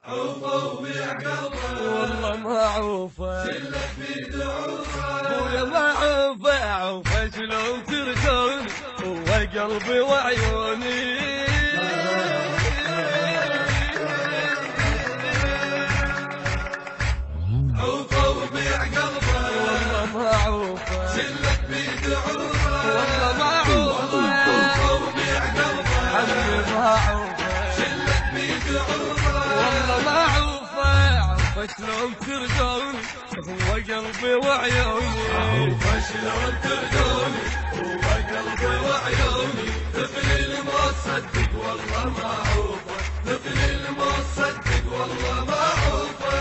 عوفة وبيع قلبه والله ما عوفة شلك بيد عوفة ابويا ما عوفة عوفة شلون ترجون هو قلبي وعيوني عوفة وبيع قلبه والله ما عوفة شلك بيد عوفة والله ما عوفة عوفة وبيع قلبه حبيبي ما عوفة شلك بيد عوفة والله ما عوفة عوفة شلون ترجون هو قلبي وعيوني عوفة شلون ترجوني هو قلبي وعيوني ثقل ما تصدق والله ما عوفة ثقل ما تصدق والله ما عوفة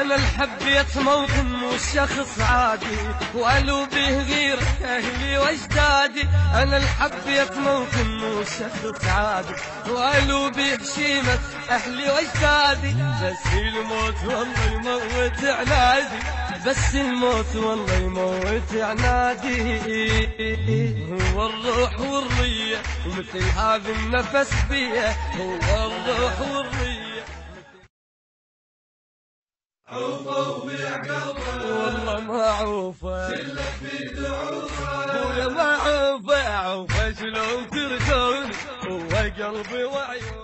أنا الحبيت موطن مو شخص عادي وقالوا به غير أهلي وأجدادي أنا الحبيت موطن مو شخص عادي وقالوا به شيمة أهلي وأجدادي بس الموت والله يموت عنادي بس الموت والله يموت عنادي هو الروح والرية ومثل هذا النفس بيه هو الروح والرية عوفة وبيع قلبه والله ما عوفة شلك بيد عوفة ابويا ما عوفة عوفة شلون ترجون هو قلبي وعيوني